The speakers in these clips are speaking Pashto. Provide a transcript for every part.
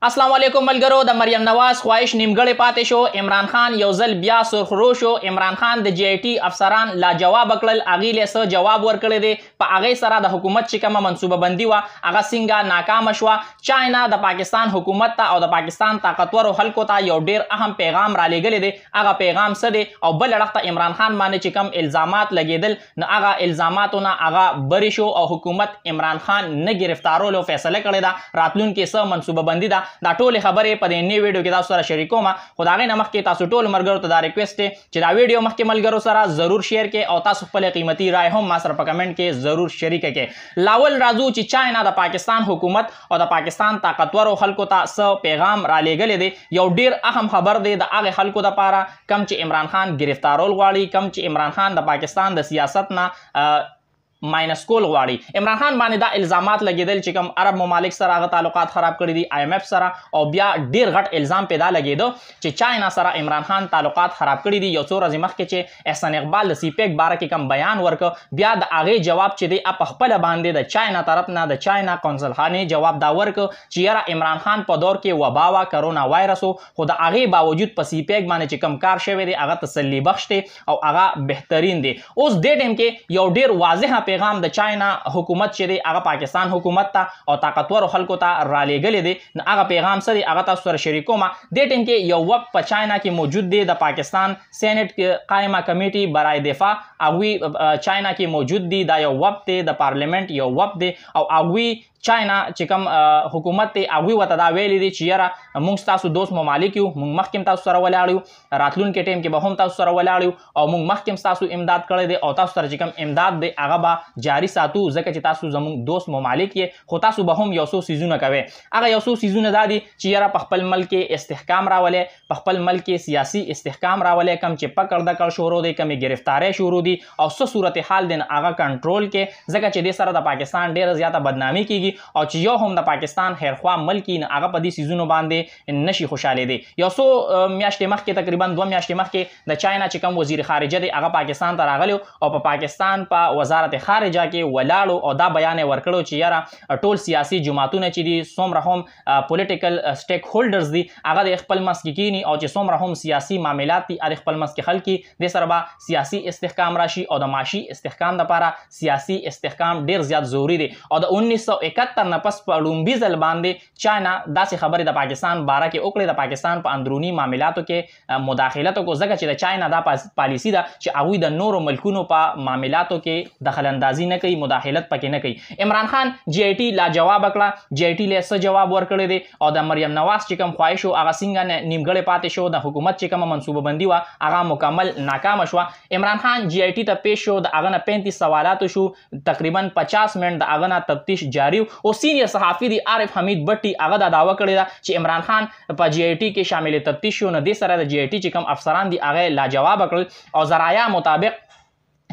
अस्सलाम वालेकुम मलगरो د مریم نواز خواهش نیمګړې پاتې شو. عمران خان یو ځل بیا سرخرو شو. عمران خان د جی آی ټي افسران لا جواب کړل، هغې له څه جواب ورکړی دی. په هغې سره د حکومت چې کومه منصوبه بندي وه هغه څنګه ناکامه شوه. چاینا د پاکستان حکومت ته او د پاکستان طاقتورو خلکو ته یو ډیر اهم پیغام را لېږلی دی. هغه پیغام څه دی؟ او بل اړخ ته عمران خان باندې چې کوم الزامات لګېدل نو هغه الزاماتو نه هغه بری شو او حکومت عمران خان نه ګرفتارولو فیصله کړې ده. راتلونکې څه منصوبه بندي ده، دا ټولې خبرې په دې نوي ویډیو کې تاسو سره شریکوم. خو د هغې نه مخکې تاسو ټولو ملګرو ته دا ریکویسټ دی چې دا ویډیو مخکې ملګرو سره ضرور شیر کړئ او تاسو خپلې قیمتي رای هم ما سره په کمنټ کې ضرور شریکه کړئ. لاول راځو چې چاینا د پاکستان حکومت او د پاکستان طاقتورو خلکو ته څه پیغام را لېږلی دی. یو ډیر اهم خبر دی د هغې خلکو دپاره کم چې عمران خان ګرفتارول غواړي، کم چې عمران خان د پاکستان د سیاست نه ماینس کول غواړي. عمران خان باندې دا الزامات لګېدل چې کوم عرب ممالک سره هغه تعلقات خراب کړي دي، آی ایم ایف سره، او بیا ډیر غټ الزام پیدا لګېده چې چاینا سره عمران خان تعلقات خراب کړي دي. یو څو ورځې مخکې چې احسان اقبال د سی پیک باره کې کوم بیان ورکړ، بیا د هغې جواب چې دی په خپله باندې د چاینا طرف نه د چاینا قونسل خانې جواب دا ورکړ چې یاره عمران خان په دور کې وبا وه، کرونا وایرس و، خو د هغې باوجود په سی پیک باندې چې کوم کار شوی دی هغه تسلي بخش دی او هغه بهترین دی. اوس دې ټایم کې یو ډیر واضحه پیغام د چاینا حکومت چې دی هغه پاکستان حکومت ته او طاقتورو خلکو ته را لېږلی دی. نو هغه پیغام څه دی هغه تاسو سره شریکوم. دې ټایم کې یو وفد په چاینا کې موجود دی، د پاکستان سینټ قائمه کمیټي برای دفاع هغوی چاینا کې موجود دي. دا یو وفد دی، د پارلیمنت یو وفد دی او هغوی چاینا چې کوم حکومت دی هغوی ورته دا ویلی دی چې یاره موږ ستاسو دوست ممالک یو، موږ مخکې هم تاسو سره ولاړ یو، راتلونکي ټایم کې به هم تاسو سره ولاړ یو او موږ مخکې هم ستاسو امداد کړی دی او تاسو سره چې کوم امداد دی هغه به جاري ساتو ځکه چې تاسو زموږ دوست ممالک یې. خو تاسو به هم یو څو څیزونه کوئ. هغه یو څو څیزونه دا دي چې یاره په خپل ملک کې استحکام راولئ، په خپل ملک کې سیاسي استحکام راولئ، کم چې پکړ دکړ شروع دی، کمې ګرفتارۍ شروع دي او څه صورتحال دی هغه کنټرول کې، ځکه چې دې سره د پاکستان ډېره زیاته بدنامي کیږي او چې یو هم د پاکستان خیرخوا ملکی نه هغه په دې څیزونو باندې نشي خوشحالی دی. یو څو میاشتې مخکې تقریبا 2 میاشتې مخکې د چاینا چې کوم وزیر خارجه دی هغه پاکستان ته راغلی او په پاکستان په وزارت خارجه کې ولاړو او دا بیان یې ورکړو چې یاره ټول سیاسي جماعتونه چې دي څومره هم پولیټیکل سټیک هولډرز دي هغه د خپل منځ کې کینی او چې څومره هم سیاسي معاملات دي هغه خپل منځ کې حل کړي. دې سره به سیاسي استحکام راشي او د معاشي استحکام لپاره سیاسي استحکام ډیر زیات ضروری دی. او د 1971 نه پس په لومبي ځل باندې چاینا داسې خبرې د پاکستان باره کې وکړې، د پاکستان په اندروني معاملاتو کې مداخلت وکړو، ځکه چې د چاینا دا پالیسي ده چې هغوی د نورو ملکونو په معاملاتو کې دخل اندازي نه کوي، مداخلت پکې نه کوي. عمران خان جی آی ټي لا جواب کړه، جی آی ټي له څه جواب ورکړی دی او د مریم نواز چې کوم خواهش و هغه څنګه نیمګړې پاتې شو، د حکومت چې کومه منصوبه بندي وه هغه مکمل ناکامه شوه. عمران خان جی آی ټي ته پیش شو، د هغه نه 35 سوالاتو شو، تقریبا 50 منټ د هغه نه تفتیش جاري او سینیر صحافي دی عارف حمید بټي هغه دا دعوه کړې ده چې عمران خان په جی آی ټي کې شامل تفتیش شو. نو دې سره د جی آی ټي چې کوم افسران دي هغه لاجواب کړل او ذرایع مطابق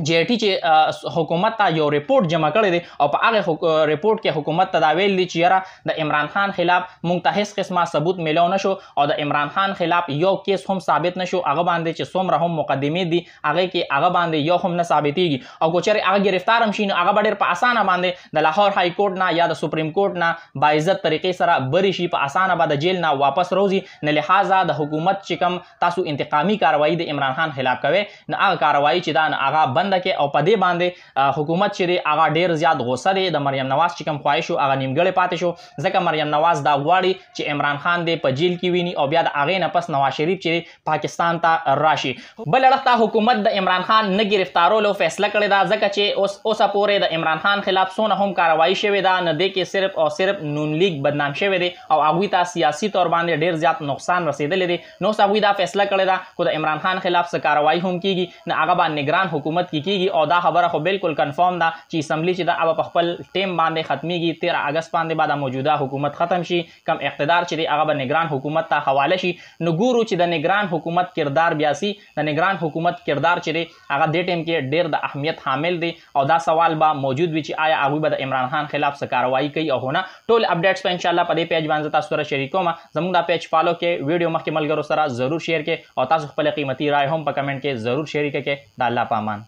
جی آی ټي چې حکومت ته یو ریپورت جمع کړی دی او په هغه ریپورت کې حکومت ته دا ویل دي چې یاره د عمران خان خلاف موږ ته هیڅ قسمه ثبوت میلو نشو او د عمران خان خلاف یو کیس هم ثابت نشو، هغه باندې چې څومره هم مقدمې دي هغه کې هغه باندې یو هم نه ثابتېږي او که چېرې هغه ګرفتار هم شي نو هغه به ډېر په اسانه باندې د لاهور های کورټ نه یا د سپریم کورټ نه باعزت طریقې سره بری شي، په اسانه به د جیل نه واپس روزي. نه لحاظه د حکومت چې کوم تاسو انتقامي کاروایی د عمران خان خلاف کوي نو هغه کاروایی چې دا هغه بنده کې او په دې حکومت چې دی هغه ډیر زیات غوسه دی. د مریم نواز چې کوم خواهش و هغه نیمګړی پاتې شو ځکه مریم نواز دا غواړي چې عمران خان دی په جیل کې ویني او بیا د هغې نه پس نواز شریف چې پاکستان ته راشي. بل اړخ ته حکومت د عمران خان نه ګرفتارولو فیصله کړې ده ځکه چې اوسه پورې د عمران خان خلاف څونه هم کاروایی شوې ده نه دې کې صرف او صرف نون لیگ بدنام شوی دی او هغوی ته سیاسي طور باندې ډیر زیات نقصان رسېدلی دی. نو اوس هغوی دا فیصله کړې ده خو د عمران خان خلاف څه کاروایی هم کیږي نه هغه به نگران حکومت کې کیږي او دا خبره خو بالکل کنفرم ده چې اسمبلی چې دا په خپل ټیم باندې ختمیږي. 13 اگست باندې بعد موجوده حکومت ختم شي، کم اقتدار چې دی هغه به نگران حکومت ته حواله شي. نو ګورو چې د نگران حکومت کردار بیا سي، د نگران حکومت کردار چې دی هغه دې ټیم کې ډیر د اهمیت حامل دی او دا سوال به موجود وي چې آیا هغوی به د عمران خان خلاف څه کاروایی کوي او نه. ټول اپډیټس په انشاءالله په دې پیج باندې تاسو سره شریکوم. زموږ دا پیج فالو کې ویډیو مخکې ملګرو سره ضرور شیر کې او تاسو خپل قیمتي رای هم په کمنټ کې ضرور شریک کې. د الله په امان.